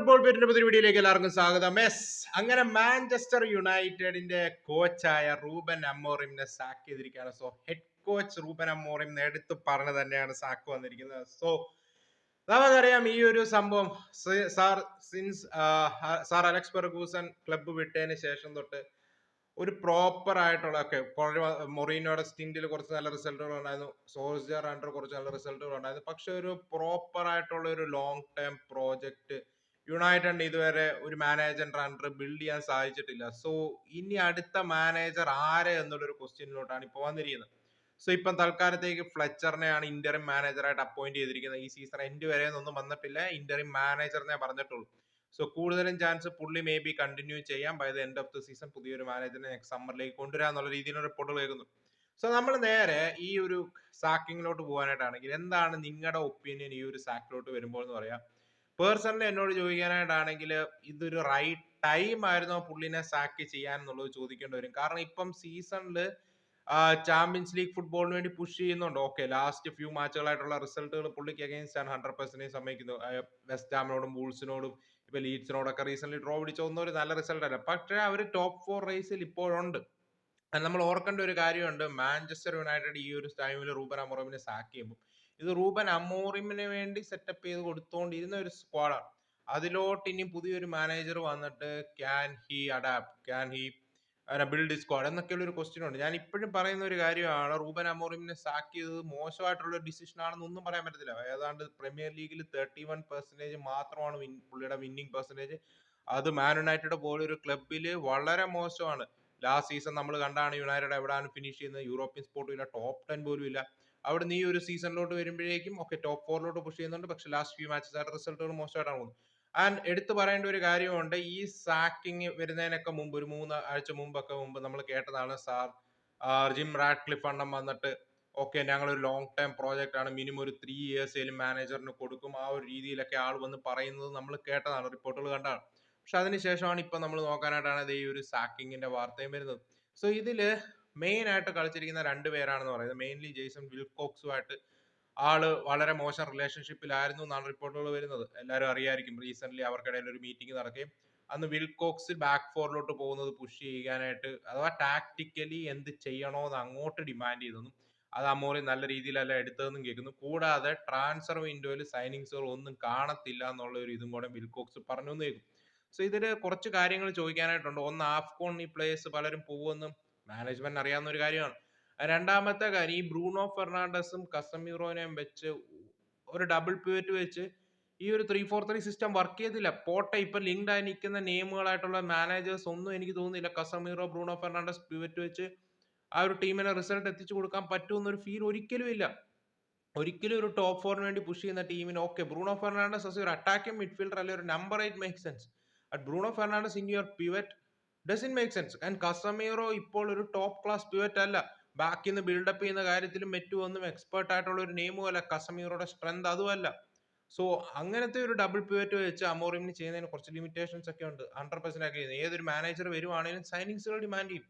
Football പേരിന്റെ പുതിയ വീഡിയോയിലേക്ക് എല്ലാവർക്കും സ്വാഗതം. അങ്ങനെ മാഞ്ചസ്റ്റർ യുണൈറ്റഡിന്റെ കോച്ചായ റൂബൻ അമോറിമിനെ സാക്ക് ചെയ്തിരിക്കുകയാണ്. So head coach Reuben Amorim എടുത്ത് പറഞ്ഞു തന്നെയാണ് സാക്ക് വന്നിരിക്കുന്നത്. സോ നമുക്കറിയാം ഈ ഒരു സംഭവം സാർ അലക്സ് ഫെർഗൂസൺ ക്ലബ്ബ് വിട്ടതിന് ശേഷം തൊട്ട് ഒരു പ്രോപ്പർ ആയിട്ടുള്ള മൊറീനോയുടെ സ്റ്റിൻഡിൽ കുറച്ച് നല്ല റിസൾട്ടുകൾ ഉണ്ടായിരുന്നു, സോൾജർ അണ്ടർ കുറച്ച് നല്ല റിസൾട്ടുകൾ ഉണ്ടായിരുന്നു. പക്ഷെ ഒരു പ്രോപ്പർ ആയിട്ടുള്ള ഒരു ലോങ് ടേം പ്രോജക്റ്റ് യുണൈറ്റഡ് ഇതുവരെ ഒരു മാനേജറിന്റെ അണ്ടർ ബിൽഡ് ചെയ്യാൻ സാധിച്ചിട്ടില്ല. സോ ഇനി അടുത്ത മാനേജർ ആര് എന്നുള്ളൊരു ക്വസ്റ്റ്യനിലോട്ടാണ് ഇപ്പോൾ വന്നിരിക്കുന്നത്. സോ ഇപ്പം തൽക്കാലത്തേക്ക് ഫ്ലെച്ചറിനെയാണ് ഇന്ററിം മാനേജറായിട്ട് അപ്പോയിന്റ് ചെയ്തിരിക്കുന്നത്. ഈ സീസൺ എൻഡ് വരെ ഒന്നും വന്നിട്ടില്ല, ഇന്ററിം മാനേജറിനെ പറഞ്ഞിട്ടുള്ളൂ. സോ കൂടുതലും ചാൻസ് പുള്ളി മേ ബി കണ്ടിന്യൂ ചെയ്യാം. By the end of the season പുതിയൊരു മാനേജറിനെ നെക്സ്റ്റ് സമ്മറിലേക്ക് കൊണ്ടുവരാന്നുള്ള രീതിയിലുള്ള റിപ്പോർട്ടുകൾ കേൾക്കുന്നു. സോ നമ്മൾ നേരെ ഈ ഒരു സാക്കിങ്ങിലോട്ട് പോകാനായിട്ടാണെങ്കിൽ എന്താണ് നിങ്ങളുടെ ഒപ്പീനിയൻ ഈ ഒരു സാക്കിലോട്ട് വരുമ്പോൾ എന്ന് പറയാം. പേഴ്സണലി എന്നോട് ചോദിക്കാനായിട്ടാണെങ്കിൽ ഇതൊരു റൈറ്റ് ടൈം ആയിരുന്നോ പുള്ളിനെ സാക്ക് ചെയ്യാൻ എന്നുള്ളത് ചോദിക്കേണ്ടി വരും. കാരണം ഇപ്പം സീസണിൽ ചാമ്പ്യൻസ് ലീഗ് ഫുട്ബോളിന് വേണ്ടി പുഷ് ചെയ്യുന്നുണ്ട്. ഓക്കെ, ലാസ്റ്റ് ഫ്യൂ മാച്ചുകളായിട്ടുള്ള റിസൾട്ടുകൾ പുള്ളിക്ക് അഗൈൻസ്റ്റ് ആണ് 100% സമ്മതിക്കുന്നത്. വെസ്റ്റ് ഹാമിനോടും ബൂൾസിനോടും ഇപ്പൊ ലീഡ്സിനോടൊക്കെ റീസെന്റ് ഡ്രോ പിടിച്ച ഒന്നും ഒരു നല്ല റിസൾട്ട് അല്ല. പക്ഷേ അവർ ടോപ്പ് 4 റേസിൽ ഇപ്പോഴുണ്ട്. നമ്മൾ ഓർക്കേണ്ട ഒരു കാര്യമുണ്ട്, മാഞ്ചസ്റ്റർ യുണൈറ്റഡ് ഈ ഒരു ടൈമിൽ റൂബൻ അമോറിമിനെ സാക്ക് ചെയ്യുമ്പോൾ ഇത് റൂബൻ അമോറിമിന് വേണ്ടി സെറ്റപ്പ് ചെയ്ത് കൊടുത്തുകൊണ്ടിരുന്ന ഒരു സ്ക്വാഡാണ്. അതിലോട്ട് ഇനി പുതിയൊരു മാനേജർ വന്നിട്ട് can he adapt, can he build squad എന്നൊക്കെയുള്ള ഒരു ക്വസ്റ്റ്യൻ ഉണ്ട്. ഞാൻ ഇപ്പോഴും പറയുന്ന ഒരു കാര്യമാണ്, റൂബൻ അമോറിമിനെ സാക്ക് ചെയ്തത് മോശമായിട്ടുള്ള ഒരു ഡിസിഷൻ ആണെന്ന് ഒന്നും പറയാൻ പറ്റത്തില്ല. ഏതാണ്ട് പ്രീമിയർ ലീഗിൽ 31% മാത്രമാണ് പുള്ളിയുടെ വിന്നിംഗ് പെർസെന്റേജ്. അത് മാൻ യുണൈറ്റഡ് പോലൊരു ക്ലബിൽ വളരെ മോശമാണ്. ലാസ്റ്റ് സീസൺ നമ്മൾ കണ്ടാണ് യുണൈറ്റഡ് എവിടെയാണ് ഫിനിഷ് ചെയ്യുന്നത്, യൂറോപ്യൻ സ്പോർട്ടും ഇല്ല, ടോപ്പ് 10 പോലും ഇല്ല. അവിടെ നീ ഒരു സീസണിലോട്ട് വരുമ്പോഴേക്കും ഒക്കെ ടോപ്പ് 4ലോട്ട് പുഷ് ചെയ്യുന്നുണ്ട്. പക്ഷെ ലാസ്റ്റ് ഫ്യൂ മാച്ചസ് ആയിട്ട് റിസൾട്ടുകൾ മോശമായിട്ടാണ് പോകുന്നത്. ആൻഡ് എടുത്തു പറയേണ്ട ഒരു കാര്യമുണ്ട്, ഈ സാക്കിങ് വരുന്നതിനൊക്കെ മുമ്പ് ഒരു 3 ആഴ്ച മുമ്പ് നമ്മൾ കേട്ടതാണ് ജിം റാഡ്ക്ലിഫ് അണ്ണം വന്നിട്ട് ഓക്കെ ഞങ്ങൾ ഒരു ലോങ് ടൈം പ്രോജക്റ്റ് ആണ്, മിനിമം ഒരു 3 ഇയേഴ്സ് മാനേജറിന് കൊടുക്കും, ആ ഒരു രീതിയിലൊക്കെ ആൾ വന്ന് പറയുന്നത് നമ്മൾ കേട്ടതാണ്, റിപ്പോർട്ടുകൾ കണ്ടാണ്. പക്ഷെ അതിനുശേഷമാണ് ഇപ്പൊ നമ്മൾ നോക്കാനായിട്ടാണ് ഈ ഒരു സാക്കിങ്ങിന്റെ വാർത്തയും വരുന്നത്. സോ ഇതില് മെയിൻ ആയിട്ട് കളിച്ചിരിക്കുന്ന 2 പേരാണെന്ന് പറയുന്നത്. മെയിൻലി ജെയ്സൺ വിൽകോക്സുമായിട്ട് ആള് വളരെ മോശം റിലേഷൻഷിപ്പിലായിരുന്നു എന്നാണ് റിപ്പോർട്ടുകൾ വരുന്നത്. എല്ലാവരും അറിയായിരിക്കും, റീസെന്റ് അവർക്കിടയിൽ ഒരു മീറ്റിംഗ് നടക്കുകയും അന്ന് വിൽകോക്സ് ബാക്ക് ഫോറിലോട്ട് പോകുന്നത് പുഷ് ചെയ്യാനായിട്ട് അഥവാ ടാക്ടിക്കലി എന്ത് ചെയ്യണോന്ന് അങ്ങോട്ട് ഡിമാൻഡ് ചെയ്തെന്നും അത് അമോറി നല്ല രീതിയിലല്ല എടുത്തതെന്നും കേൾക്കുന്നു. കൂടാതെ ട്രാൻസ്ഫർ വിൻഡോയിൽ സൈനിങ്സുകൾ ഒന്നും കാണത്തില്ല എന്നുള്ള ഒരു ഇതും കൂടെ വിൽകോക്സ് പറഞ്ഞു എന്ന് കേൾക്കും. സോ ഇതില് കുറച്ച് കാര്യങ്ങൾ ചോദിക്കാനായിട്ടുണ്ട്. ഒന്ന്, ആഫ്കോൺ ഈ പ്ലേയേഴ്സ് പലരും പോകുമെന്നും മാനേജ്മെന്റ് അറിയാവുന്ന ഒരു കാര്യമാണ്. രണ്ടാമത്തെ കാര്യം, ഈ ബ്രൂണോ ഫെർണാണ്ടസും കസമീറോനെയും വെച്ച് ഒരു ഡബിൾ പിവറ്റ് വെച്ച് ഈ ഒരു 3-4-3 സിസ്റ്റം വർക്ക് ചെയ്തില്ല. പോട്ടെ, ഇപ്പൊ ലിങ്ക്ഡ് ആയി നിൽക്കുന്ന നെയിമുകളായിട്ടുള്ള മാനേജേഴ്സ് ഒന്നും എനിക്ക് തോന്നുന്നില്ല കസമീറോ ബ്രൂണോ ഫെർണാണ്ടസ് പിവറ്റ് വെച്ച് ആ ഒരു ടീമിനെ റിസൾട്ട് എത്തിച്ചു കൊടുക്കാൻ പറ്റുമെന്നൊരു ഫീൽ ഒരിക്കലും ഇല്ല. ഒരിക്കലും ഒരു ടോപ്പ് 4 വേണ്ടി പുഷ് ചെയ്യുന്ന ടീമിന് ഓക്കെ ബ്രൂണോ ഫെർണാണ്ടസ് ആസ് ഒരു അറ്റാക്കിംഗ് മിഡ്ഫീൽഡർ അല്ലെ ഒരു number 8 make sense. But Bruno Fernandes in your pivot doesn't make sense. And Casemiro ഇപ്പോൾ ഒരു ടോപ്പ് ക്ലാസ് പിവറ്റ് അല്ല. ബാക്കിൽ നിന്ന് ബിൽഡപ്പ് ചെയ്യുന്ന കാര്യത്തിലും മറ്റും ഒന്നും എക്സ്പേർട്ട് ആയിട്ടുള്ള ഒരു നെയിമും അല്ല. കസമീറോയുടെ സ്ട്രെങ്ത് അതുമല്ല. സോ അങ്ങനത്തെ ഒരു ഡബിൾ പിവറ്റ് വെച്ച് അമോറിമിന് ചെയ്യുന്നതിന് കുറച്ച് ലിമിറ്റേഷൻസ് ഒക്കെ ഉണ്ട്. 100% ആക്കി ഏതൊരു മാനേജർ വരുവാണെങ്കിലും സൈനിങ്സുകൾ ഡിമാൻഡ് ചെയ്യും.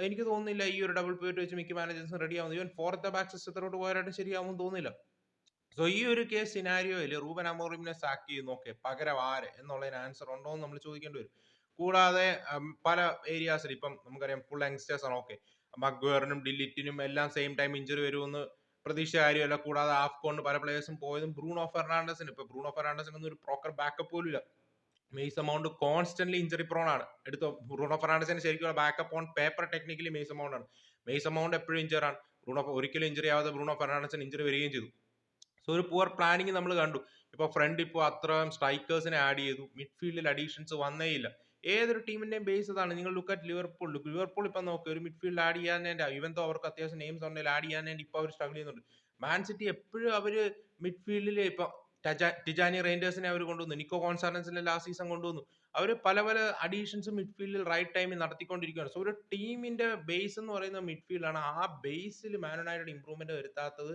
എനിക്ക് തോന്നുന്നില്ല ഈ ഒരു ഡബിൾ പിവറ്റ് വെച്ച് മിക്ക മാനേജേഴ്സും റെഡി ആവുന്നത്. ഈവൻ ഫോർത്ത് ബാക്ക് സിസ്റ്റത്തിലോട്ട് പോയാലും ശരിയാവും തോന്നുന്നില്ല. സോ ഈ ഒരു കേസ് സിനാരിയോയിൽ റൂബൻ അമോറിമിനെ സാക്ക് ചെയ്യുന്നു, ഓക്കെ, പകരം ആര് എന്നുള്ളതിന് ആൻസർ ഉണ്ടോ എന്ന് നമ്മൾ ചോദിക്കേണ്ടി വരും. കൂടാതെ പല ഏരിയാസിൽ ഇപ്പം നമുക്കറിയാം ഫുൾ യങ്സ്റ്റേഴ്സ് ആണ്. ഓക്കെ, മഗ്വേറിനും ഡില്ലിറ്റിനും എല്ലാം സെയിം ടൈം ഇഞ്ചുറി വരുമെന്ന് പ്രതീക്ഷ കാര്യമല്ല. കൂടാതെ ആഫ്കോണിന് പല പ്ലേയേഴ്സും പോയതും ബ്രൂണോ ഫെർണാണ്ടസിന് ഒന്നും ഒരു പ്രോപ്പർ ബാക്കപ്പ് പോലും ഇല്ല. Mason Mount constantly injury prone ആണ്. എടുത്തോ, ബ്രൂണോ ഫെർണാണ്ടസിന് ശരിക്കും backup on paper technically Mason Mount ആണ്. മെയ്സൺ മൗണ്ട് എപ്പോഴും ഇഞ്ചർ ആണ്. ഒരിക്കലും ഇഞ്ചറി ആവാതെ ബ്രൂണോ ഫെർണാണ്ടസിന് ഇഞ്ചറി വരികയും ചെയ്തു. സോ ഒരു പുവർ പ്ലാനിങ് നമ്മൾ കണ്ടു. ഇപ്പൊ ഫ്രണ്ട് ഇപ്പോൾ അത്രയും സ്ട്രൈക്കേഴ്സിനെ ആഡ് ചെയ്തു, മിഡ്ഫീൽഡിൽ അഡീഷൻസ് വന്നേ ഇല്ല. ഏതൊരു ടീമിന്റെയും ബേസ് അതാണ്. നിങ്ങൾ ലുക്ക് അറ്റ് ലിവർപൂൾ ഇപ്പൊ നോക്കുക, ഒരു മിഡ്ഫീൽഡ് ആഡ് ചെയ്യാൻ വേണ്ടി ഇവൻ അവർക്ക് അത്യാവശ്യം നെയിംസ് ഉണ്ടെങ്കിൽ ആഡ് ചെയ്യാൻ വേണ്ടി ഇപ്പൊ അവർ സ്ട്രഗിൾ ചെയ്യുന്നുണ്ട്. മാൻ സിറ്റി എപ്പോഴും അവര് മിഡ്ഫീൽഡിൽ ഇപ്പൊ ടിജാനി റേഞ്ചേഴ്സിനെ അവർ കൊണ്ടുവന്നു, നിക്കോ കോൺസാർനസിനെ ലാസ്റ്റ് സീസൺ കൊണ്ടുവന്നു. അവർ പല പല അഡീഷൻസും മിഡ്ഫീൽഡിൽ റൈറ്റ് ടൈമിൽ നടത്തിക്കൊണ്ടിരിക്കുകയാണ്. സോ ഒരു ടീമിന്റെ ബേസ് എന്ന് പറയുന്നത് മിഡ്ഫീൽഡാണ്. ആ ബേസിൽ മാൻ യുണൈറ്റഡ് ഇംപ്രൂവ്മെന്റ് വരുത്താത്തത്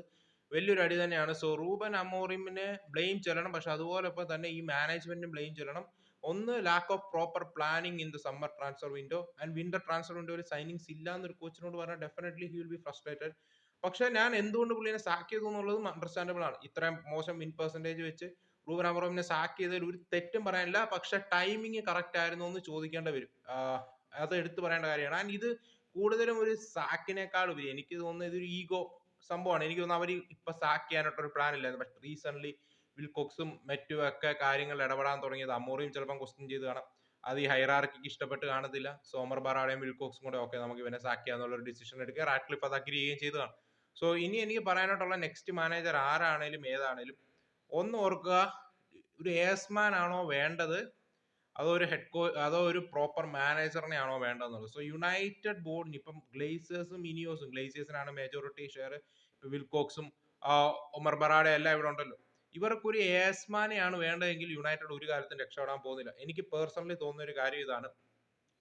വലിയൊരു അടി തന്നെയാണ്. സോ റൂബൻ അമോറിമിനെ ബ്ലെയിം ചെല്ലണം, പക്ഷെ അതുപോലെ തന്നെ ഈ മാനേജ്മെന്റിനും ബ്ലെയിം ചെല്ലണം. ഒന്ന്, lack of proper planning in the summer transfer window and winter transfer വിൻഡോയിൽ സൈനിങ്സ് ഇല്ല എന്നൊരു കോച്ചിനോട് പറഞ്ഞാൽ definitely he will be frustrated. പക്ഷെ ഞാൻ എന്തുകൊണ്ട് പുള്ളിനെ സാക്ക് ചെയ്തു എന്നുള്ളതും അണ്ടർസ്റ്റാൻഡബിൾ ആണ്. ഇത്രയും മോശം വിൻ പെർസെന്റേജ് വെച്ച് റൂബൻ അമറോമിനെ സാക്ക് ചെയ്തതിൽ ഒരു തെറ്റും പറയാനില്ല. പക്ഷെ ടൈമിംഗ് കറക്റ്റ് ആയിരുന്നു എന്ന് ചോദിക്കേണ്ടി വരും. അത് എടുത്തു പറയേണ്ട കാര്യമാണ്. ആൻഡ് ഇത് കൂടുതലും ഒരു സാക്കിനേക്കാൾ ഉപരി എനിക്ക് തോന്നുന്നത് ഇതൊരു ഈഗോ സംഭവമാണ്. എനിക്ക് തോന്നുന്നു അവർ ഇപ്പൊ സാക്ക് ചെയ്യാനായിട്ട് ഒരു പ്ലാൻ ഇല്ലായിരുന്നു. പക്ഷെ റീസെന്റ് വിൽകോക്സും മറ്റും ഒക്കെ കാര്യങ്ങൾ ഇടപെടാൻ തുടങ്ങിയത് അമോറിയും ചിലപ്പം ക്വസ്റ്റ്യൻ ചെയ്ത് കാണാം. അത് ഈ ഹൈറാർക്കിക്ക് ഇഷ്ടപ്പെട്ട് കാണത്തില്ല. സോമർ ബറാഡയും വിൽകോക്സും കൂടെ ഓക്കെ നമുക്ക് ഇവനെ സാക്ക് ചെയ്യാന്നുള്ള ഒരു ഡിസിഷൻ എടുക്കുക. റാഡ്ക്ലിഫ് അത് അഗ്രി ചെയ്യുകയും ചെയ്തു കാണും. സോ ഇനി എനിക്ക് പറയാനായിട്ടുള്ള നെക്സ്റ്റ് മാനേജർ ആരാണേലും ഏതാണേലും ഒന്ന് ഓർക്കുക, ഒരു ഏസ്മാൻ ആണോ വേണ്ടത് അതോ ഒരു അതോ ഒരു പ്രോപ്പർ മാനേജറിനെ ആണോ വേണ്ടതെന്നുള്ളത്. സോ യുണൈറ്റഡ് ബോർഡിന് ഇപ്പം ഗ്ലേസേഴ്സും ഇനിയോസും, ഗ്ലേസേഴ്സിനാണ് മെജോറിറ്റി ഷെയർ, വിൽകോക്സും ഒമർ ബറാഡ എല്ലാം ഇവിടെ ഉണ്ടല്ലോ. ഇവർക്കൊരു ഏസ്മാനെയാണ് വേണ്ടതെങ്കിൽ യുണൈറ്റഡ് ഒരു കാലത്തും രക്ഷപ്പെടാൻ പോകുന്നില്ല. എനിക്ക് പേഴ്സണലി തോന്നുന്ന ഒരു കാര്യം ഇതാണ്.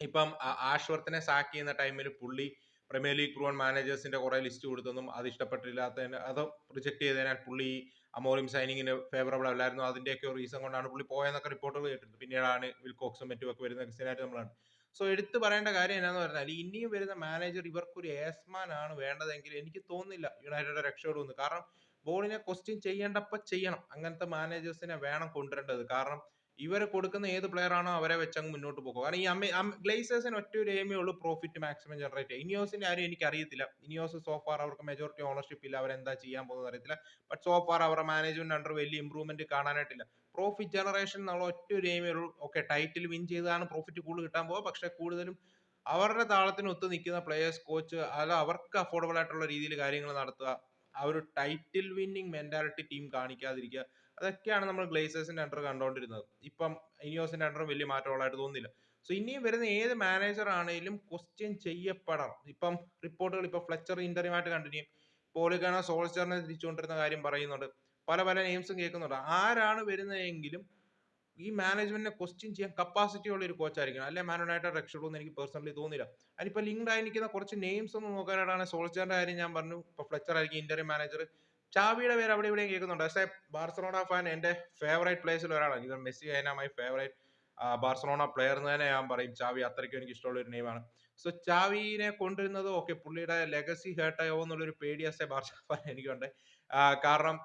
ഇപ്പം ആഷ്വർത്തിനെ സാക്ക് ചെയ്യുന്ന ടൈമിൽ പുള്ളി പ്രീമിയർ ലീഗ് പ്രൂവൺ മാനേജേഴ്സിന്റെ കുറെ ലിസ്റ്റ് കൊടുത്തെന്നും അത് ഇഷ്ടപ്പെട്ടില്ലാത്തതിന് അത് റിജക്ട് ചെയ്തതിനാൽ പുള്ളി അമോറിം സൈനിങ്ങിന് ഫേവറബിൾ അല്ലായിരുന്നു, അതിന്റെയൊക്കെ റീസൺ കൊണ്ടാണ് പുള്ളി പോയെന്നൊക്കെ റിപ്പോർട്ടുകൾ കേട്ടിട്ടുണ്ട്. പിന്നീടാണ് വിൽകോക്സും മറ്റുമൊക്കെ വരുന്ന സ്ഥിരമായിട്ട് നമ്മളാണ്. സോ എടുത്തു പറയേണ്ട കാര്യം എന്നാന്ന് പറഞ്ഞാൽ ഇനിയും വരുന്ന മാനേജർ ഇവർക്കൊരു ഏസ്മാൻ ആണ് വേണ്ടതെങ്കിൽ എനിക്ക് തോന്നുന്നില്ല യുണൈറ്റഡ് രക്ഷപ്പെടുമെന്ന്. കാരണം ബോളിനെ ക്വസ്റ്റ്യൻ ചെയ്യേണ്ടപ്പോൾ ചെയ്യണം. അങ്ങനത്തെ മാനേജേഴ്സിനെ വേണം കൊണ്ടുവരേണ്ടത്. കാരണം ഇവരെ കൊടുക്കുന്ന ഏത് പ്ലെയർ ആണോ അവരെ വെച്ച് അങ്ങ് മുന്നോട്ട് പോകും. കാരണം ഈ ഗ്ലേസേഴ്സിന് ഒറ്റ ഒരു എയിമേ ഉള്ളൂ, പ്രോഫിറ്റ് മാക്സിമം ജനറേറ്റ് ചെയ്യുക. ഇനിയോസിന്റെ ആരും എനിക്ക് അറിയത്തില്ല. ഇനിയോസ് സോഫാർ അവർക്ക് മെജോറിറ്റി ഓണർഷിപ്പ് ഇല്ല, അവരെന്താ ചെയ്യാൻ പോകുന്നത് അറിയത്തില്ല. ബട്ട് സോഫാർ അവരുടെ മാനേജ്മെന്റ് അണ്ടർ വലിയ ഇമ്പ്രൂവ്മെന്റ് കാണാനായിട്ടില്ല. പ്രോഫിറ്റ് ജനറേഷൻ എന്നുള്ള ഒറ്റ ഒരു എയിമേ ഉള്ളൂ. ഓക്കെ, ടൈറ്റിൽ വിൻ ചെയ്താണ് പ്രോഫിറ്റ് കൂടുതൽ കിട്ടാൻ പോകുക. പക്ഷെ കൂടുതലും അവരുടെ താളത്തിന് ഒത്തു നിൽക്കുന്ന പ്ലേയേഴ്സ്, കോച്ച്, അല്ല അവർക്ക് അഫോർഡബിൾ ആയിട്ടുള്ള രീതിയിൽ കാര്യങ്ങൾ നടത്തുക. ആ ഒരു ടൈറ്റിൽ വിന്നിങ് മെന്റാലിറ്റി ടീം കാണിക്കാതിരിക്കുക. അതൊക്കെയാണ് നമ്മൾ ഗ്ലേസേഴ്സിന്റെ അണ്ടർ കണ്ടുകൊണ്ടിരുന്നത്. ഇപ്പം ഇനിയോസിന്റെ അണ്ടർ വലിയ മാറ്റമുള്ളതായിട്ട് തോന്നുന്നില്ല. സോ ഇനിയും വരുന്ന ഏത് മാനേജർ ആണെങ്കിലും ക്വസ്റ്റ്യൻ ചെയ്യപ്പെടണം. ഇപ്പം റിപ്പോർട്ടുകൾ ഇപ്പൊ ഫ്ലെച്ചർ ഇന്റർവ്യൂമായിട്ട് കണ്ടിന്യൂ, പോളിഗാന സോൾജറിനെ തിരിച്ചുകൊണ്ടിരുന്ന കാര്യം പറയുന്നുണ്ട്. പല പല നെയിംസും കേൾക്കുന്നുണ്ട്. ആരാണ് വരുന്നതെങ്കിലും ഈ മാനേജ്മെന്റിനെ ക്വസ്റ്റ്യൻ ചെയ്യാൻ കപ്പാസിറ്റി ഉള്ള ഒരു കോച്ച് ആയിരിക്കണം. അല്ലെ മാൻ യുണൈറ്റഡ് രക്ഷപ്പെടുമെന്ന് എനിക്ക് പേഴ്സണലി തോന്നില്ല. അതിനിപ്പോ ലിങ്ക്ഡ് ആയി നിൽക്കുന്ന കുറച്ച് നെയിംസ് ഒന്ന് നോക്കാനായിട്ടാണ്. സോൾജറിന്റെ കാര്യം ഞാൻ പറഞ്ഞു, ഇപ്പൊ ഫ്ലെച്ചർ ആയിരിക്കും ഇന്റർവ്യൂ മാനേജർ. ചാവിയുടെ പേര് അവിടെ ഇവിടെയും കേൾക്കുന്നുണ്ട്. പക്ഷേ ബാർസലോണ ഫാൻ എന്റെ ഫേവറേറ്റ് പ്ലേയേഴ്സിൽ ഒരാളാണ്. ഇവൻ മെസ്സി കഴിഞ്ഞ മൈ ഫേവറേറ്റ് ബാർസലോണ പ്ലെയർ എന്ന് തന്നെ ഞാൻ പറയും. ചാവി അത്രയ്ക്കും എനിക്ക് ഇഷ്ടമുള്ള ഒരു നെയിമാണ്. സോ ചാവിനെ കൊണ്ടുവരുന്നത് ഓക്കെ, പുള്ളിയുടെ ലെഗസി ഹേർട്ടായോ എന്നുള്ളൊരു പേടി ആസ് എ ബാർസ ഫാൻ എനിക്കുണ്ട്. കാരണം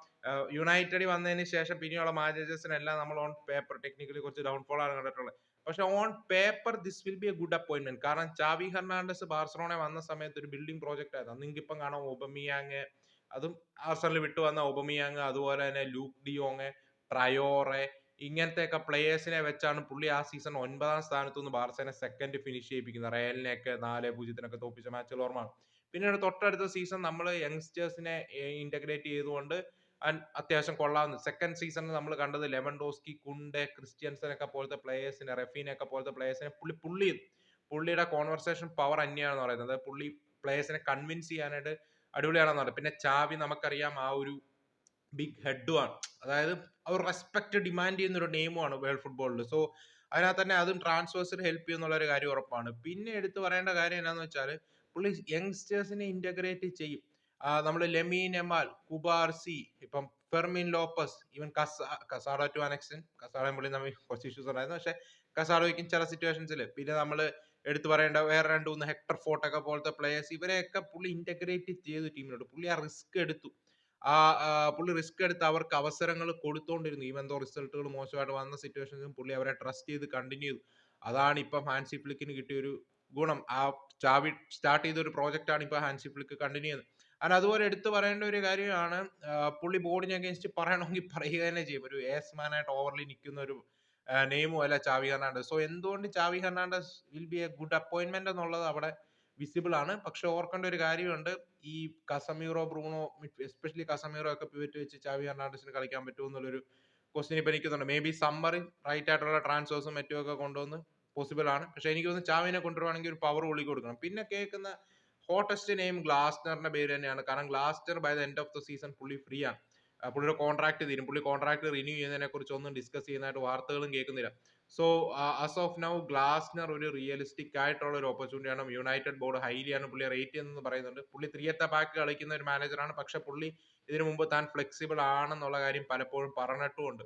യുണൈറ്റഡിൽ വന്നതിന് ശേഷം പിന്നെയുള്ള മാനേജേഴ്സിനെല്ലാം നമ്മൾ ഓൺ പേപ്പർ ടെക്നിക്കലി കുറച്ച് ഡൗൺഫോൾ ആണ് കണ്ടിട്ടുള്ളത്. പക്ഷെ on paper this will be a good appointment. കാരണം ചാവി ഹെർണാണ്ടസ് ബാർസലോണ വന്ന സമയത്ത് ഒരു ബിൽഡിംഗ് പ്രോജക്റ്റ് ആയിരുന്നു. നിങ്ങൾക്ക് ഇപ്പം കാണാം ഒബമിയാങ്, അതും ആർസണൽ വിട്ടു വന്ന ഒബമിയാങ്, അതുപോലെ തന്നെ ലൂക്ക് ഡിയോങ്, ട്രയോറെ, ഇങ്ങനത്തെയൊക്കെ പ്ലേയേഴ്സിനെ വെച്ചാണ് പുള്ളി ആ സീസൺ 9ാം സ്ഥാനത്ത് നിന്ന് ബാർസനെ സെക്കൻഡ് ഫിനിഷ് ചെയ്യിപ്പിക്കുന്നത്. റയലിനെയൊക്കെ 4-0 തോപ്പിച്ച മാച്ചുകൾ ഓർമ്മ. പിന്നീട് തൊട്ടടുത്ത സീസൺ നമ്മൾ യങ്സ്റ്റേഴ്സിനെ ഇന്റഗ്രേറ്റ് ചെയ്തുകൊണ്ട് അത്യാവശ്യം കൊള്ളാവുന്ന സെക്കൻഡ് സീസണിൽ നമ്മൾ കണ്ടത് ലെവൻഡോസ്കി, കുണ്ടെ, ക്രിസ്ത്യൻസനൊക്കെ പോലത്തെ പ്ലേയേഴ്സിനെ, റെഫീനൊക്കെ പോലത്തെ പ്ലേയേഴ്സിനെ പുള്ളിയുടെ കോൺവെർസേഷൻ പവർ തന്നെയാണെന്ന് പറയുന്നത്. പുള്ളി പ്ലേയേഴ്സിനെ കൺവിൻസ് ചെയ്യാനായിട്ട് അടിപൊളിയാണെന്ന് പറയുന്നത്. പിന്നെ ചാവി നമുക്കറിയാം ആ ഒരു ബിഗ് ഹെഡുമാണ്. അതായത് ഒരു റെസ്പെക്ട് ഡിമാൻഡ് ചെയ്യുന്ന ഒരു നെയിമുമാണ് വേൾഡ് ഫുട്ബോളിൽ. സോ അതിനകത്ത് തന്നെ അതും ട്രാൻസ്ഫേഴ്സിൽ ഹെൽപ്പ് ചെയ്യുന്നുള്ള ഒരു കാര്യം ഉറപ്പാണ്. പിന്നെ എടുത്തു പറയേണ്ട കാര്യം എന്താണെന്ന് വെച്ചാൽ പുള്ളി യങ്സ്റ്റേഴ്സിനെ ഇന്റഗ്രേറ്റ് ചെയ്യും. നമ്മൾ ലെമീൻ യമാൽ, കുബാർസി, ഇപ്പം Fermin Lopez, even Casado to an extent, കസാഡോയും പുള്ളി തമ്മിൽ കുറച്ച് ഇഷ്യൂസ് ഉണ്ടായിരുന്നു. പക്ഷെ കസാഡോയ്ക്കും ചില സിറ്റുവേഷൻസിൽ, പിന്നെ നമ്മൾ എടുത്തു പറയേണ്ട വേറെ 2-3 ഹെക്ടർ ഫോർട്ടൊക്കെ പോലത്തെ പ്ലേയേഴ്സ്, ഇവരെയൊക്കെ പുള്ളി ഇന്റഗ്രേറ്റ് ചെയ്തു ടീമിലോട്ട്. പുള്ളി ആ റിസ്ക് എടുത്തു. പുള്ളി റിസ്ക് എടുത്ത് അവർക്ക് അവസരങ്ങൾ കൊടുത്തോണ്ടിരുന്നു. ഈവൻ ദോ റിസൾട്ടുകൾ മോശമായിട്ട് വന്ന സിറ്റുവേഷൻസും പുള്ളി അവരെ ട്രസ്റ്റ് ചെയ്ത് കണ്ടിന്യൂ ചെയ്തു. അതാണ് ഇപ്പം ഹാൻസി ഫ്ലിക്കിന് കിട്ടിയ ഒരു ഗുണം. ആ ചാവി സ്റ്റാർട്ട് ചെയ്ത ഒരു പ്രോജക്റ്റ് ആണ് ഇപ്പൊ ഹാൻസി ഫ്ലിക്ക് കണ്ടിന്യൂ ചെയ്യുന്നത്. and അതുപോലെ എടുത്തു പറയേണ്ട ഒരു കാര്യമാണ്, പുള്ളി ബോർഡിന് അഗേൻസ്റ്റ് പറയണമെങ്കിൽ പറയുക തന്നെ ചെയ്യും. ഒരു ഏസ്മാൻ ആയിട്ട് ഓവർലി നിൽക്കുന്ന ഒരു നെയിമും അല്ല ചാവി ഹെർണാണ്ടസ്. സോ എന്തുകൊണ്ട് ചാവി Hernandez will be a good appointment എന്നുള്ളത് അവിടെ വിസിബിൾ ആണ്. പക്ഷെ ഓർക്കേണ്ട ഒരു കാര്യമുണ്ട്, ഈ കസമീറോ, ബ്രൂണോ, എസ്പെഷ്യലി കസമീറോ ഒക്കെ പിവറ്റ് വെച്ച് ചാവി ഹെർണാണ്ടസിന് കളിക്കാൻ പറ്റുമോ എന്നുള്ളൊരു ക്വസ്റ്റ്യൻ ഇപ്പൊ എനിക്കുന്നുണ്ട്. മേ ബി സമ്മറിൽ റൈറ്റ് ആയിട്ടുള്ള ട്രാൻസ്ഫേഴ്സും മറ്റുമൊക്കെ കൊണ്ടുവന്ന് പോസിബിൾ ആണ്. പക്ഷെ എനിക്ക് തോന്നുന്നു ചാവിനെ കൊണ്ടുവരുവാണെങ്കിൽ ഒരു പവർ ഉള്ളി കൊടുക്കണം. പിന്നെ കേൾക്കുന്ന ഹോട്ടസ്റ്റ് നെയിം ഗ്ലാസ്നറിന്റെ പേര് തന്നെയാണ്. കാരണം Glasner by the end of the season പുള്ളി ഫ്രീ ആണ്. പുള്ളിയുടെ കോൺട്രാക്ട് തീരും. പുള്ളി കോൺട്രാക്ട് റിന്യൂ ചെയ്യുന്നതിനെ കുറിച്ച് ഒന്നും ഡിസ്കസ് ചെയ്യുന്നതായിട്ട് വാർത്തകളും കേൾക്കുന്നില്ല. So as of now Glasner ഒരു റിയലിസ്റ്റിക് ആയിട്ടുള്ള ഒരു ഓപ്പർച്യൂണിറ്റി ആണ്. യുണൈറ്റഡ് ബോർഡ് ഹൈലിയാണ് പുള്ളിയെ റേറ്റ് ചെയ്യുന്നത് പറയുന്നുണ്ട്. പുള്ളി 3 at the back കളിക്കുന്ന ഒരു മാനേജറാണ്. പക്ഷെ പുള്ളി ഇതിനു മുമ്പ് താൻ ഫ്ലെക്സിബിൾ ആണെന്നുള്ള കാര്യം പലപ്പോഴും പറഞ്ഞിട്ടുമുണ്ട്.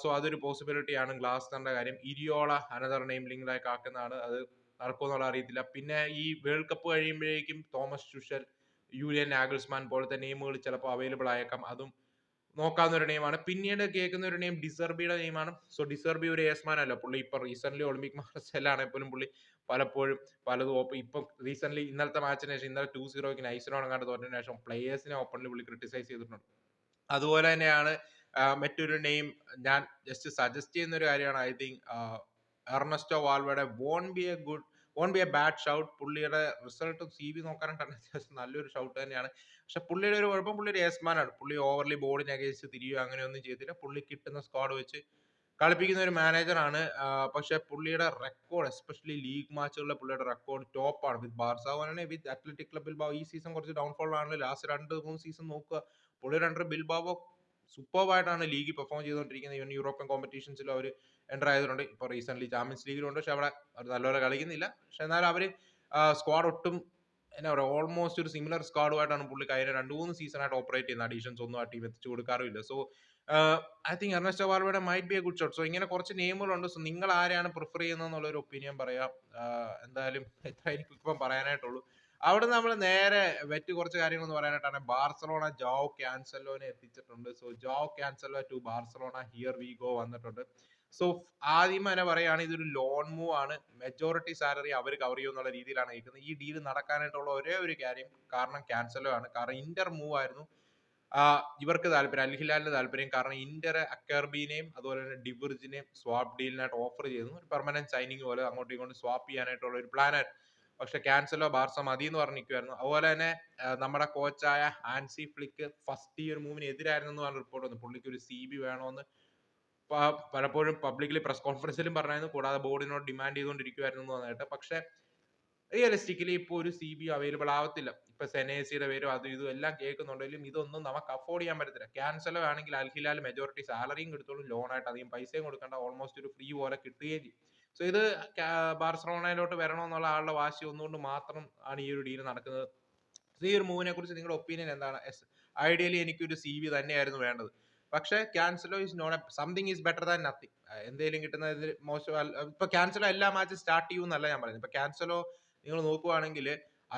സോ അതൊരു പോസിബിലിറ്റി ആണ് ഗ്ലാസ്നറിന്റെ കാര്യം. ഇരിയോള അനദർ നെയിം ലിങ്കിലേക്ക് ആക്കുന്നതാണ്. അത് നടക്കുമെന്നുള്ള അറിയത്തില്ല. പിന്നെ ഈ വേൾഡ് കപ്പ് കഴിയുമ്പോഴേക്കും തോമസ് ടുഷൽ, യൂലിയൻ നാഗൽസ്മാൻ പോലത്തെ നെയിമുകൾ ചിലപ്പോൾ അവൈലബിൾ ആയേക്കാം. അതും നോക്കാവുന്ന ഒരു നെയിമാണ്. പിന്നീട് കേൾക്കുന്ന ഒരു നെയിം ഡിസർബിയുടെ നെയിമാണ്. സോ ഡിസർബി ഒരു യേസ്മാൻ അല്ല. പുള്ളി ഇപ്പൊ റീസെന്റ്ലി ഒളിമ്പിക് മാർസെല്ലാണെങ്കിൽ പോലും പുള്ളി പലപ്പോഴും പലതും ഇപ്പം റീസെന്റ്ലി ഇന്നലത്തെ മാച്ചിന് ശേഷം ഇന്നലെ 2-0 നൈസിനോട് തോറ്റതിന് ശേഷം പ്ലേയേഴ്സിനെ ഓപ്പൺലി പുള്ളി ക്രിട്ടിസൈസ് ചെയ്തിട്ടുണ്ട്. അതുപോലെ തന്നെയാണ് മറ്റൊരു നെയിം ഞാൻ ജസ്റ്റ് സജസ്റ്റ് ചെയ്യുന്ന ഒരു കാര്യമാണ്. I think Ernesto Valverde won't be a bad shout. പുള്ളിയുടെ റിസൾട്ടും സി വി നോക്കാനായിട്ട് അത്യാവശ്യം നല്ലൊരു ഷൗട്ട് തന്നെയാണ്. പക്ഷെ പുള്ളിയുടെ ഒരു കുഴപ്പം, പുള്ളി ഒരു യേസ്മാനാണ്. പുള്ളി ഓവർലി ബോർഡിനെ അഗേൻസ്റ്റ് തിരിയോ അങ്ങനെയൊന്നും ചെയ്തില്ല. പുള്ളി കിട്ടുന്ന സ്ക്വാഡ് വെച്ച് കളിപ്പിക്കുന്ന ഒരു മാനേജറാണ്. പക്ഷെ പുള്ളിയുടെ റെക്കോർഡ്, എസ്പെഷ്യലി ലീഗ് മാച്ചുകളിലെ പുള്ളിയുടെ റെക്കോർഡ് ടോപ്പാണ്. വിത്ത് ബാർസ, വിത്ത് അത്ലറ്റിക് ക്ലബ് ബിൽബാവോ. ഈ സീസൺ കുറച്ച് ഡൗൺഫോൾ ആണ്. ലാസ്റ്റ് 2-3 സീസൺ നോക്കുക, പുള്ളി രണ്ടര ബിൽബാവോ സൂപ്പർബായിട്ടാണ് ലീഗിൽ പെർഫോം ചെയ്തുകൊണ്ടിരിക്കുന്നത്. ഈവൻ യൂറോപ്യൻ കോമ്പറ്റീഷൻസിലും അവർ എൻ്റർ ആയതുകൊണ്ട്. ഇപ്പോൾ റീസെന്റ് ചാമ്പ്യൻസ് ലീഗിലുണ്ട്, പക്ഷെ അവിടെ അവർ നല്ലപോലെ കളിക്കുന്നില്ല. പക്ഷെ എന്നാലും അവർ സ്ക്വാഡ് ഒട്ടും എന്നാ പറയുക, ഓൾമോസ്റ്റ് ഒരു സിമിലർ സ്ക്വാഡുമായിട്ടാണ് പുള്ളി കഴിഞ്ഞ 2-3 സീസണായിട്ട് ഓപ്പറേറ്റ് ചെയ്യുന്നത്. അഡീഷൻസ് ഒന്നും ആ ടീം എത്തിച്ചു കൊടുക്കാറില്ല. So I think Ernesto Valverde might be a good shot. So ഇങ്ങനെ കുറച്ച് നെയിമുകളുണ്ട്. സോ നിങ്ങൾ ആരെയാണ് പ്രിഫർ ചെയ്യുന്നത് എന്നുള്ള ഒരു ഒപ്പീനിയൻ പറയാം. എന്തായാലും എത്ര എനിക്ക് ഇപ്പം പറയാനായിട്ടുള്ളൂ. അവിടെ നമ്മൾ നേരെ കുറച്ച് കാര്യങ്ങളെന്ന് പറയാനായിട്ടാണ് ബാർസലോണ ജോao ക്യാൻസലോനെ എത്തിച്ചിട്ടുണ്ട്. So Joao Cancelo to Barcelona, here we go വന്നിട്ടുണ്ട്. സോ ആദ്യം തന്നെ പറയുകയാണ്, ഇതൊരു ലോൺ മൂവ് ആണ്. മെജോറിറ്റി സാലറി അവർ കവർ ചെയ്യും എന്നുള്ള രീതിയിലാണ് ഇരിക്കുന്നത്. ഈ ഡീൽ നടക്കാനായിട്ടുള്ള ഒരേ ഒരു കാര്യം കാരണം ക്യാൻസലോ ആണ്. കാരണം ഇന്റർ മൂവ് ആയിരുന്നു ഇവർക്ക് താല്പര്യം, അൽ ഹിലാലിന് താല്പര്യം. കാരണം ഇന്റർ അക്കർബിനെയും അതുപോലെ തന്നെ ഡിബുർജിനെയും സ്വാപ്പ് ഡീലിനായിട്ട് ഓഫർ ചെയ്തു. ഒരു പെർമനന്റ് സൈനിങ് പോലെ അങ്ങോട്ടും ഇങ്ങോട്ടും സ്വാപ്പ് ചെയ്യാനായിട്ടുള്ള ഒരു പ്ലാനായിരുന്നു. പക്ഷെ ക്യാൻസലോ ബാർസ മതി എന്ന് പറഞ്ഞിരിക്കുമായിരുന്നു. അതുപോലെ തന്നെ നമ്മുടെ കോച്ചായ ഹാൻസി ഫ്ലിക്ക് ഫസ്റ്റ് ഈ ഒരു മൂവിന് എതിരായിരുന്നു എന്ന് പറഞ്ഞ റിപ്പോർട്ട് വന്നു. പുള്ളിക്ക് ഒരു CB വേണമെന്ന് പലപ്പോഴും പബ്ലിക്കലി പ്രസ് കോൺഫറൻസിലും പറഞ്ഞായിരുന്നു. കൂടാതെ ബോർഡിനോട് ഡിമാൻഡ് ചെയ്തുകൊണ്ടിരിക്കുമായിരുന്നു എന്ന് പറഞ്ഞിട്ട്. പക്ഷെ റിയലിസ്റ്റിക്കലി ഇപ്പോൾ ഒരു CB അവൈലബിൾ ആവത്തില്ല. ഇപ്പൊ സെനേസിയുടെ പേരും അതും ഇതും എല്ലാം കേൾക്കുന്നുണ്ടെങ്കിലും ഇതൊന്നും നമുക്ക് അഫോർഡ് ചെയ്യാൻ പറ്റത്തില്ല. ക്യാൻസലോ ആണെങ്കിൽ അൽ ഹിലാൽ മെജോറിറ്റി സാലറിയും കിടത്തോളും, ലോണായിട്ട് അധികം പൈസയും കൊടുക്കേണ്ട, ഓൾമോസ്റ്റ് ഒരു ഫ്രീ പോലെ കിട്ടുകയും ചെയ്യും. സോ ഇത് ബാർസലോണയിലോട്ട് വരണമെന്നുള്ള ആളുടെ വാശി ഒന്നുകൊണ്ട് മാത്രം ആണ് ഈ ഒരു ഡീൽ നടക്കുന്നത്. ഈ ഒരു മൂവിനെ കുറിച്ച് നിങ്ങളുടെ ഒപ്പീനിയൻ എന്താണ്? ഐഡിയലി എനിക്കൊരു CB തന്നെയായിരുന്നു വേണ്ടത്. പക്ഷെ ക്യാൻസലോ is not something is better than nothing. എന്തെങ്കിലും കിട്ടുന്നതിൽ മോശം. ഇപ്പൊ ക്യാൻസലോ എല്ലാ മാച്ചും സ്റ്റാർട്ട് ചെയ്യുമെന്നല്ല ഞാൻ പറയുന്നത്. ഇപ്പൊ ക്യാൻസലോ നിങ്ങൾ നോക്കുവാണെങ്കിൽ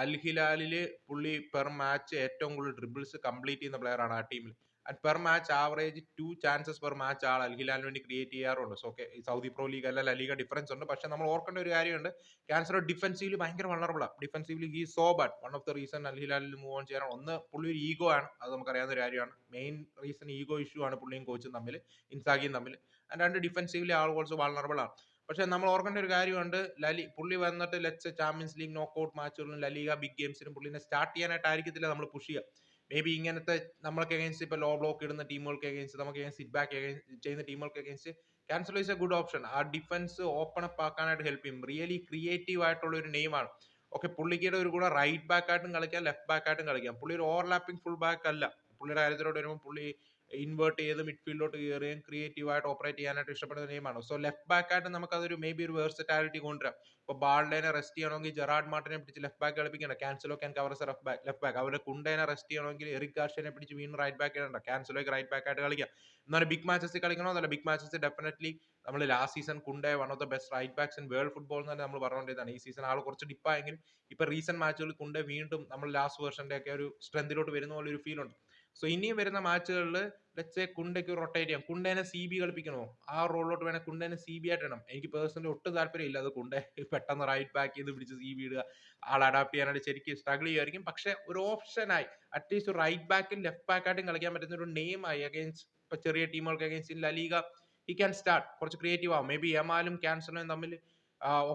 അൽ ഹിലാലില് പുള്ളി പെർ മാച്ച് ഏറ്റവും കൂടുതൽ ഡ്രിബിൾസ് കംപ്ലീറ്റ് ചെയ്യുന്ന പ്ലെയർ ആണ് ആ ടീമിൽ. And per match average 2 chances per match ആൾ അൽ ഹിലാലിന് വേണ്ടി ക്രിയേറ്റ് ചെയ്യാറുണ്ട്. So okay, Saudi Pro League അല്ല ലീഗ ഡിഫറൻസ് ഉണ്ട്. പക്ഷെ നമ്മൾ ഓർക്കേണ്ട ഒരു കാര്യമുണ്ട്, ക്യാൻസലോ ഡിഫൻസീവ്ലി ഭയങ്കര വളറബിൾ ആണ്. Defensively he so bad. One of the reason Al ഹിലാലിൽ മൂവ് ഓൺ ചെയ്യാൻ ഒന്ന് പുള്ളി ഒരു ഈഗോ ആണ്. അത് നമുക്കറിയാവുന്ന ഒരു കാര്യമാണ്. മെയിൻ റീസൺ ഈഗോ ഇഷ്യൂ ആണ് പുള്ളിയും കോച്ചും തമ്മിൽ, ഇൻസാഗിയും തമ്മിൽ. ആൻഡ് രണ്ട് ഡിഫൻസീവ്ലി ആൾ ഓൾസോ വളറബിൾ ആണ്. പക്ഷെ നമ്മൾ ഓർക്കേണ്ട ഒരു കാര്യമുണ്ട്, പുള്ളി വന്നിട്ട് ചാമ്പ്യൻസ് ലീഗ് നോക്കൌട്ട് മാച്ചുകളിലും ലലീഗ ബിഗ് ഗെയിംസിലും പുള്ളിനെ സ്റ്റാർട്ട് ചെയ്യാനായിട്ടായിരിക്കത്തില്ല നമ്മൾ പുഷ് ചെയ്യുക. മേ ബി ഇങ്ങനത്തെ നമ്മൾക്ക് അഗേൻസ്റ്റ് ഇപ്പൊ ലോ ബ്ലോക്ക് ഇടുന്ന ടീമുകൾക്ക് അഗേൻസ്റ്റ്, നമുക്ക് സിറ്റ് ബാക്ക് ചെയ്യുന്ന ടീമുകൾക്ക് against Cancelo is a good option. ആ ഡിഫൻസ് ഓപ്പൺ അപ്പ് ആക്കാനായിട്ട് ഹെൽപ്പ് ചെയ്യും. റിയലി ക്രിയേറ്റീവ് ആയിട്ടുള്ള ഒരു നെയിമാണ്. ഓക്കെ, പുള്ളിയുടെ ഒരു കൂടെ റൈറ്റ് ബാക്ക് ആയിട്ടും കളിക്കാം, ലെഫ്റ്റ് ബാക്ക് ആയിട്ടും കളിക്കാം. പുള്ളി ഒരു ഓവർലാപ്പിംഗ് ഫുൾ ബാക്ക് അല്ല. പുള്ളിയുടെ കാര്യത്തിലോട്ട് വരുമ്പോൾ പുള്ളി ഇൻവേർട്ട് ചെയ്ത് മിഡ്ഫീൽഡിലോട്ട് കയറുകയും ക്രിയേറ്റീവ് ആയിട്ട് ഓപ്പറേറ്റ് ചെയ്യാനായിട്ട് ഇഷ്ടപ്പെടുന്ന ടീമാണ്. സോ ലെഫ്റ്റ് ബാക്ക് ആയിട്ട് നമുക്ക് അതൊരു മേ ബി ഒരു വേഴ്സറ്റാലിറ്റി കൊണ്ടുവരാം. ഇപ്പൊ ബാൾഡേനെ റെസ്റ്റ് ചെയ്യണമെങ്കിൽ ജെറാഡ് മാർട്ടിനെ പിടിച്ച് ലെഫ്റ്റ് ബാക്ക് കളിപ്പിക്കണ്ട, Cancelo can cover left back. അവരുടെ കുണ്ടേനെ റെസ്റ്റ് ചെയ്യണമെങ്കിൽ എറിക് ഗാർഷ്യനെ പിടിച്ച് വീണ്ടും റൈറ്റ് ബാക്ക് ചെയ്യണ്ട, ക്യാൻസലോക്ക് റൈറ്റ് ബാക്ക് ആയിട്ട് കളിക്കാം. എന്നാൽ ബിഗ് മാച്ചസ് കളിക്കണമെന്നല്ല, ബിഗ് മാച്ചസ് ഡെഫിനറ്റ്ലി നമ്മൾ last season Kounde one of the best right backs in world football എന്ന് തന്നെ നമ്മൾ പറഞ്ഞുകൊണ്ടിരുന്നതാണ്. ഈ സീസൺ ആൾ കുറച്ച് ഡിപ്പായെങ്കിലും ഇപ്പൊ റീസെന്റ് മാച്ചുകളിൽ കുണ്ടേ വീണ്ടും നമ്മൾ ലാസ്റ്റ് വേർഷന്റെ ഒക്കെ ഒരു സ്ട്രെങ്തിലോട്ട് വരുന്ന പോലെ ഒരു ഫീൽ ഉണ്ട്. സോ ഇനിയും വരുന്ന മാച്ചുകളിൽ കുണ്ടയ്ക്ക് റൊട്ടേറ്റ് ചെയ്യാം. കുണ്ടേനെ CB കളിപ്പിക്കണോ, ആ റോളിലോട്ട് വേണേൽ കുണ്ടേനെ CB ആയിട്ട് ഇടണം. എനിക്ക് പേഴ്സണലി ഒട്ടും താല്പര്യമില്ല അത് കുണ്ടേ പെട്ടെന്ന് റൈറ്റ് ബാക്ക് ചെയ്ത് പിടിച്ച് CB ഇടുക. ആൾ അഡാപ്റ്റ് ചെയ്യാനായിട്ട് ശരിക്കും സ്ട്രഗിൾ ചെയ്യുമായിരിക്കും. പക്ഷെ ഒരു ഓപ്ഷനായി അറ്റ്ലീസ്റ്റ് റൈറ്റ് ബാക്കും ലെഫ്റ്റ് ബാക്കായിട്ടും കളിക്കാൻ പറ്റുന്ന ഒരു നെയിം ആയി അഗേൻസ്റ്റ് ഇപ്പൊ ചെറിയ ടീമുകൾക്ക് against LaLiga he can start. കുറച്ച് ക്രിയേറ്റീവ് ആവും. മേ ബി യമാലും ക്യാൻസലോയും തമ്മിൽ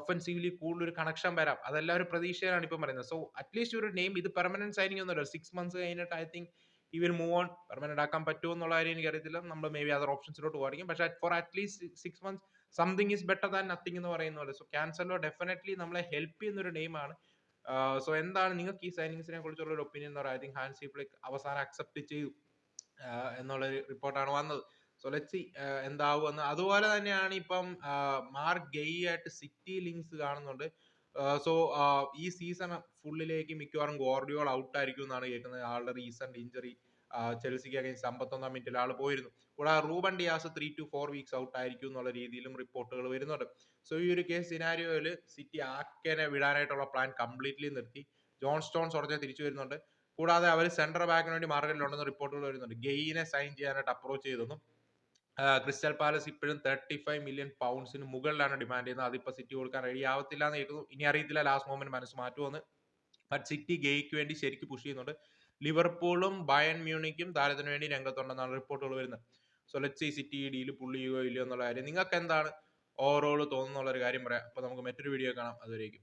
ഒഫൻസീവ്ലി കൂടുതൽ ഒരു കണക്ഷൻ വരാം. അതെല്ലാം ഒരു പ്രതീക്ഷയാണ് ഇപ്പം പറയുന്നത്. സോ അറ്റ്ലീസ്റ്റ് ഒരു നെയിം, ഇത് പെർമനന്റ് സൈനിങ് ഒന്നുമല്ല. 6 months കഴിഞ്ഞിട്ട് I think he will move on. Permanent ആക്കാൻ പറ്റുമോ എന്നുള്ള കാര്യം എനിക്കറിയത്തില്ല. നമ്മൾ മേ ബി അതർ ഓപ്ഷൻസിലോട്ട് പോകായിരിക്കും. പക്ഷെ for at least 6 months something is better than nothing എന്ന് പറയുന്ന പോലെ. സോ ക്യാൻസലോ ഡെഫിനറ്റ്ലി നമ്മളെ ഹെൽപ്പ് ചെയ്യുന്ന ഒരു നെയിമാണ്. സോ എന്താണ് നിങ്ങൾക്ക് ഈ സൈനിങ്സിനെ കുറിച്ചുള്ള ഒരു ഒപ്പീനിയൻ എന്ന് പറയുക? ഐ തിങ്ക് ഹാൻസി ഫ്ലിക്ക് അവസാനം അക്സെപ്റ്റ് ചെയ്തു എന്നുള്ള റിപ്പോർട്ടാണ് വന്നത്. സോ ലെറ്റ്സ് സീ എന്താവുമെന്ന്. അതുപോലെ തന്നെയാണ് ഇപ്പം മാർക്ക് ഗെയ് ആയിട്ട് സിറ്റി ലിങ്ക്സ് കാണുന്നുണ്ട്. സോ ഈ സീസൺ ഫുള്ളിലേക്ക് മിക്കവാറും ഗോർഡിയോൾ ഔട്ട് ആയിരിക്കും എന്നാണ് കേൾക്കുന്നത്. ആളുടെ റീസെന്റ് ഇഞ്ചറി ചെൽസിക്ക് അഗൈൻസ്റ്റ് 51ാം മിനിറ്റിൽ ആൾ പോയിരുന്നു. കൂടാതെ Ruben Dias 3 to 4 weeks out ആയിരിക്കും എന്നുള്ള രീതിയിലും റിപ്പോർട്ടുകൾ വരുന്നുണ്ട്. സോ ഈ ഒരു കേസ് സിനാരിയോയിൽ സിറ്റി ആക്കേനെ വിടാനായിട്ടുള്ള പ്ലാൻ കംപ്ലീറ്റ്ലി നിർത്തി. ജോൺ സ്റ്റോൺസ് ഉടനെ തിരിച്ചു വരുന്നുണ്ട്. കൂടാതെ അവർ സെൻട്രൽ ബാക്കിന് വേണ്ടി മാർക്കറ്റിലുണ്ടെന്ന് റിപ്പോർട്ടുകൾ വരുന്നുണ്ട്. ഗെയിനെ സൈൻ ചെയ്യാനായിട്ട് അപ്രോച്ച് ചെയ്തെന്നും. ക്രിസ്റ്റൽ പാലസ് ഇപ്പോഴും 35 മില്യൺ പൗണ്ട്സിന് മുകളിലാണ് ഡിമാൻഡ് ചെയ്യുന്നത്. അതിപ്പോ സിറ്റി കൊടുക്കാൻ റെഡി ആവത്തില്ല എന്ന് കേൾക്കുന്നു. ഇനി അറിയത്തില്ല ലാസ്റ്റ് മൊമെന്റ് മനസ്സ് മാറ്റുമെന്ന്. ബട്ട് സിറ്റി ഗെയ്ക്ക് വേണ്ടി ശരിക്കും പുഷ് ചെയ്യുന്നുണ്ട്. ലിവർപൂളും ബയൺ മ്യൂണിക്കും താരത്തിന് വേണ്ടി രംഗത്തുണ്ടെന്നാണ് റിപ്പോർട്ടുകൾ വരുന്നത്. സോ ലെറ്റ്സ് സീ സിറ്റി ഈ ഡീൽ പുള്ളി ചെയ്യുകയോ ഇല്ലയോ എന്നുള്ള കാര്യം നിങ്ങൾക്ക് എന്താണ് ഓവറോൾ തോന്നുന്നുള്ള ഒരു കാര്യം പറയാം. അപ്പൊ നമുക്ക് മറ്റൊരു വീഡിയോ കാണാം. അതുവരേക്കും